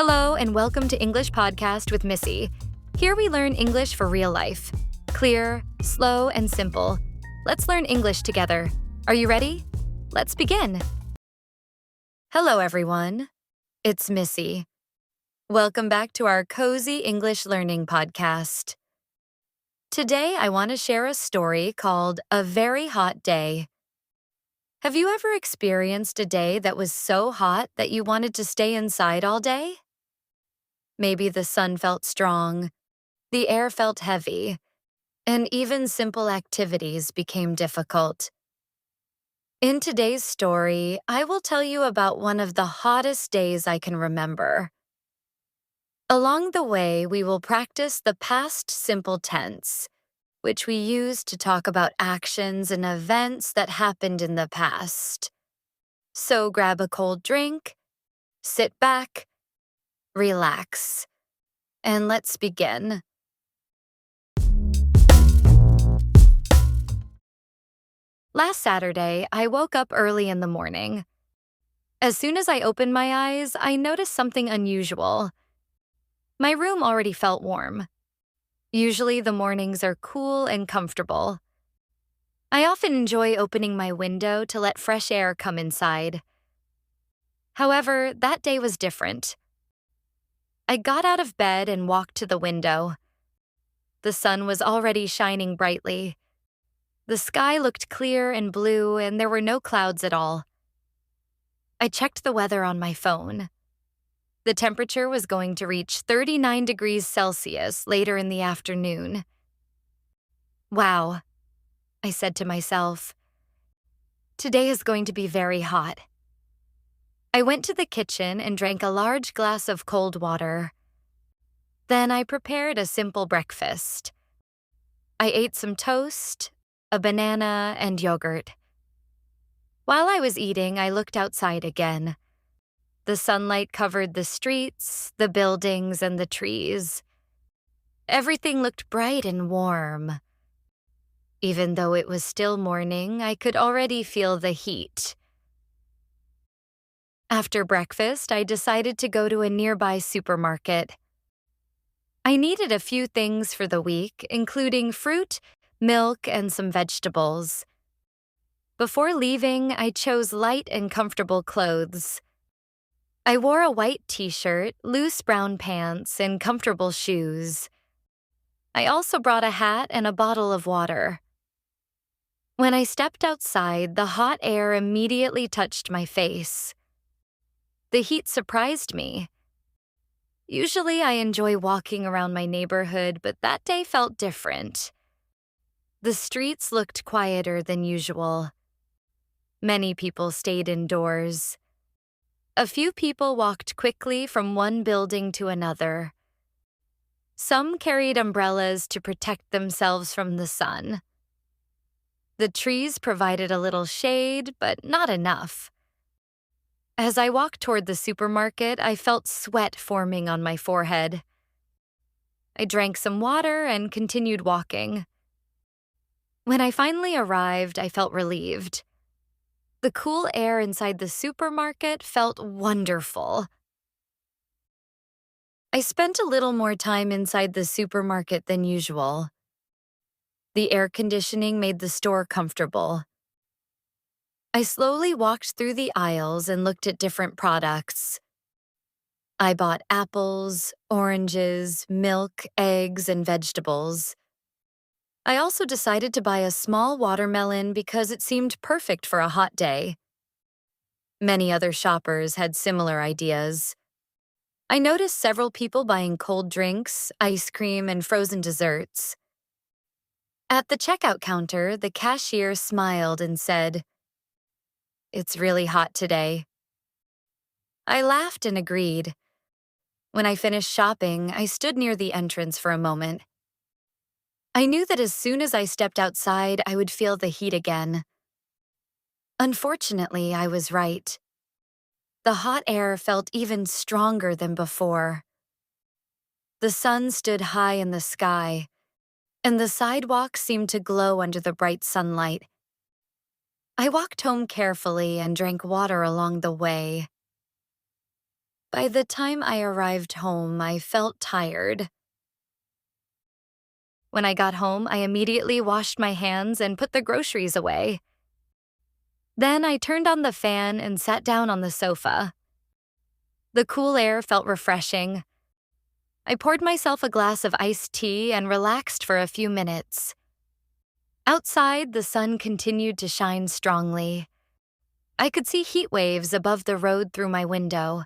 Hello, and welcome to English Podcast with Missy. Here we learn English for real life. Clear, slow, and simple. Let's learn English together. Are you ready? Let's begin. Hello, everyone. It's Missy. Welcome back to our cozy English learning podcast. Today, I want to share a story called A Very Hot Day. Have you ever experienced a day that was so hot that you wanted to stay inside all day? Maybe the sun felt strong, the air felt heavy, and even simple activities became difficult. In today's story, I will tell you about one of the hottest days I can remember. Along the way, we will practice the past simple tense, which we use to talk about actions and events that happened in the past. So grab a cold drink, sit back, relax, and let's begin. Last Saturday, I woke up early in the morning. As soon as I opened my eyes, I noticed something unusual. My room already felt warm. Usually, the mornings are cool and comfortable. I often enjoy opening my window to let fresh air come inside. However, that day was different. I got out of bed and walked to the window. The sun was already shining brightly. The sky looked clear and blue, and there were no clouds at all. I checked the weather on my phone. The temperature was going to reach 39 degrees Celsius later in the afternoon. Wow, I said to myself. Today is going to be very hot. I went to the kitchen and drank a large glass of cold water. Then I prepared a simple breakfast. I ate some toast, a banana, and yogurt. While I was eating, I looked outside again. The sunlight covered the streets, the buildings, and the trees. Everything looked bright and warm. Even though it was still morning, I could already feel the heat. After breakfast, I decided to go to a nearby supermarket. I needed a few things for the week, including fruit, milk, and some vegetables. Before leaving, I chose light and comfortable clothes. I wore a white t-shirt, loose brown pants, and comfortable shoes. I also brought a hat and a bottle of water. When I stepped outside, the hot air immediately touched my face. The heat surprised me. Usually, I enjoy walking around my neighborhood, but that day felt different. The streets looked quieter than usual. Many people stayed indoors. A few people walked quickly from one building to another. Some carried umbrellas to protect themselves from the sun. The trees provided a little shade, but not enough. As I walked toward the supermarket, I felt sweat forming on my forehead. I drank some water and continued walking. When I finally arrived, I felt relieved. The cool air inside the supermarket felt wonderful. I spent a little more time inside the supermarket than usual. The air conditioning made the store comfortable. I slowly walked through the aisles and looked at different products. I bought apples, oranges, milk, eggs, and vegetables. I also decided to buy a small watermelon because it seemed perfect for a hot day. Many other shoppers had similar ideas. I noticed several people buying cold drinks, ice cream, and frozen desserts. At the checkout counter, the cashier smiled and said, "It's really hot today." I laughed and agreed. When I finished shopping, I stood near the entrance for a moment. I knew that as soon as I stepped outside, I would feel the heat again. Unfortunately, I was right. The hot air felt even stronger than before. The sun stood high in the sky, and the sidewalks seemed to glow under the bright sunlight. I walked home carefully and drank water along the way. By the time I arrived home, I felt tired. When I got home, I immediately washed my hands and put the groceries away. Then I turned on the fan and sat down on the sofa. The cool air felt refreshing. I poured myself a glass of iced tea and relaxed for a few minutes. Outside, the sun continued to shine strongly. I could see heat waves above the road through my window.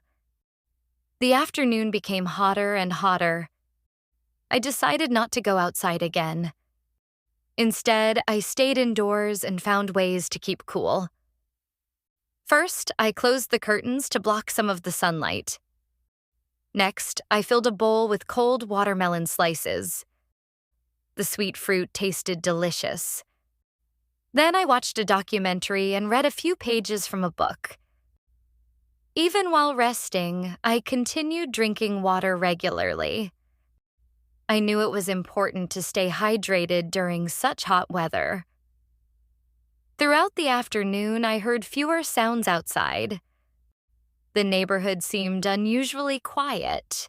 The afternoon became hotter and hotter. I decided not to go outside again. Instead, I stayed indoors and found ways to keep cool. First, I closed the curtains to block some of the sunlight. Next, I filled a bowl with cold watermelon slices. The sweet fruit tasted delicious. Then I watched a documentary and read a few pages from a book. Even while resting, I continued drinking water regularly. I knew it was important to stay hydrated during such hot weather. Throughout the afternoon, I heard fewer sounds outside. The neighborhood seemed unusually quiet.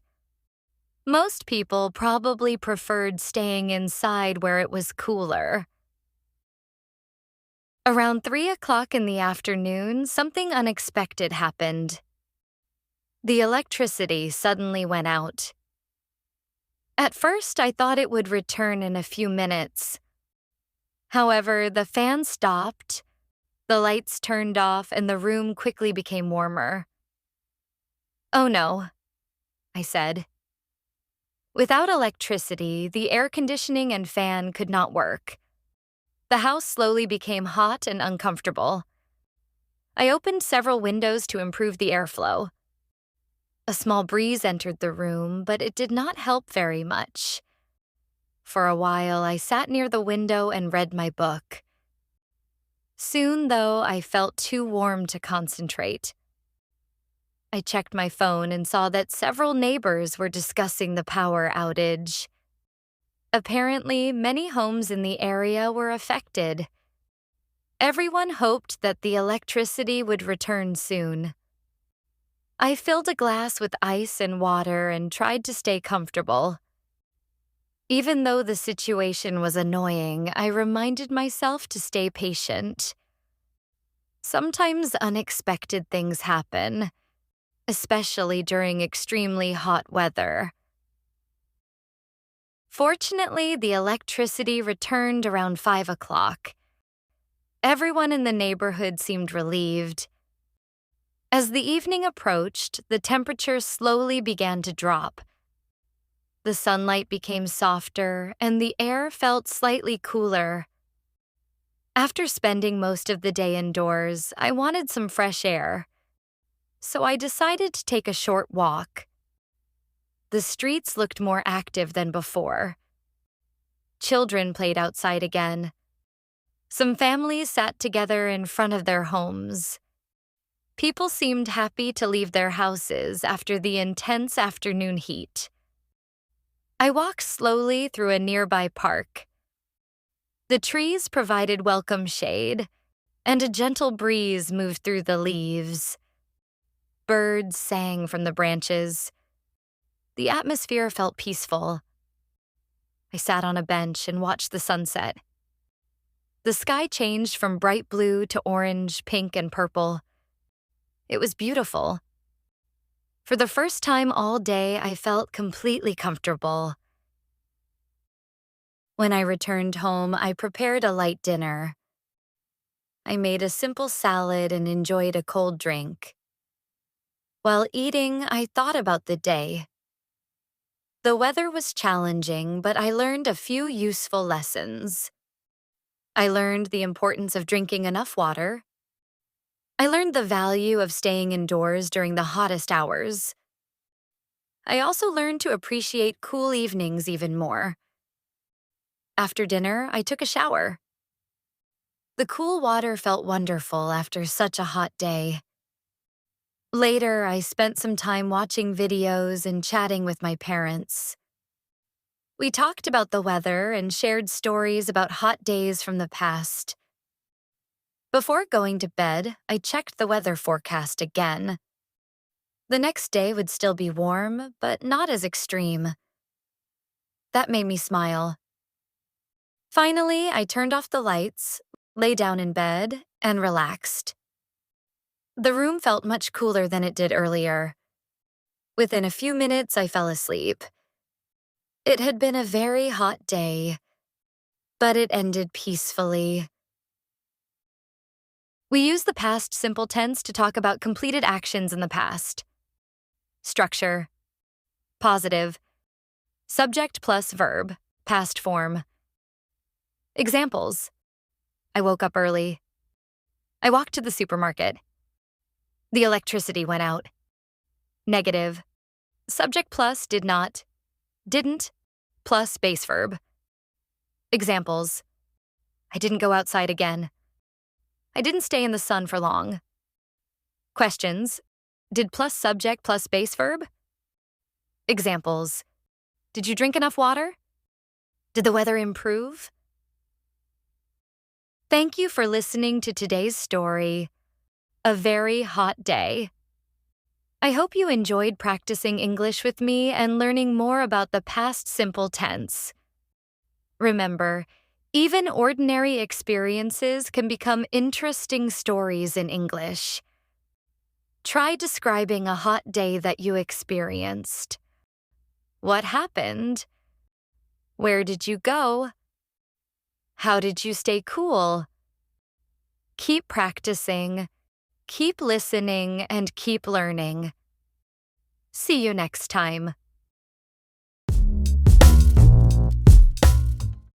Most people probably preferred staying inside where it was cooler. Around 3 o'clock in the afternoon, something unexpected happened. The electricity suddenly went out. At first, I thought it would return in a few minutes. However, the fan stopped, the lights turned off, and the room quickly became warmer. "Oh no," I said. Without electricity, the air conditioning and fan could not work. The house slowly became hot and uncomfortable. I opened several windows to improve the airflow. A small breeze entered the room, but it did not help very much. For a while, I sat near the window and read my book. Soon, though, I felt too warm to concentrate. I checked my phone and saw that several neighbors were discussing the power outage. Apparently, many homes in the area were affected. Everyone hoped that the electricity would return soon. I filled a glass with ice and water and tried to stay comfortable. Even though the situation was annoying, I reminded myself to stay patient. Sometimes unexpected things happen, especially during extremely hot weather. Fortunately, the electricity returned around 5 o'clock. Everyone in the neighborhood seemed relieved. As the evening approached, the temperature slowly began to drop. The sunlight became softer, and the air felt slightly cooler. After spending most of the day indoors, I wanted some fresh air. So I decided to take a short walk. The streets looked more active than before. Children played outside again. Some families sat together in front of their homes. People seemed happy to leave their houses after the intense afternoon heat. I walked slowly through a nearby park. The trees provided welcome shade, and a gentle breeze moved through the leaves. Birds sang from the branches. The atmosphere felt peaceful. I sat on a bench and watched the sunset. The sky changed from bright blue to orange, pink, and purple. It was beautiful. For the first time all day, I felt completely comfortable. When I returned home, I prepared a light dinner. I made a simple salad and enjoyed a cold drink. While eating, I thought about the day. The weather was challenging, but I learned a few useful lessons. I learned the importance of drinking enough water. I learned the value of staying indoors during the hottest hours. I also learned to appreciate cool evenings even more. After dinner, I took a shower. The cool water felt wonderful after such a hot day. Later, I spent some time watching videos and chatting with my parents. We talked about the weather and shared stories about hot days from the past. Before going to bed, I checked the weather forecast again. The next day would still be warm, but not as extreme. That made me smile. Finally, I turned off the lights, lay down in bed, and relaxed. The room felt much cooler than it did earlier. Within a few minutes, I fell asleep. It had been a very hot day, but it ended peacefully. We use the past simple tense to talk about completed actions in the past. Structure. Positive. Subject plus verb, past form. Examples. I woke up early. I walked to the supermarket. The electricity went out. Negative. Subject plus did not, didn't, plus base verb. Examples. I didn't go outside again. I didn't stay in the sun for long. Questions. Did plus subject plus base verb? Examples. Did you drink enough water? Did the weather improve? Thank you for listening to today's story, A Very Hot Day. I hope you enjoyed practicing English with me and learning more about the past simple tense. Remember, even ordinary experiences can become interesting stories in English. Try describing a hot day that you experienced. What happened? Where did you go? How did you stay cool? Keep practicing, keep listening, and keep learning. See you next time.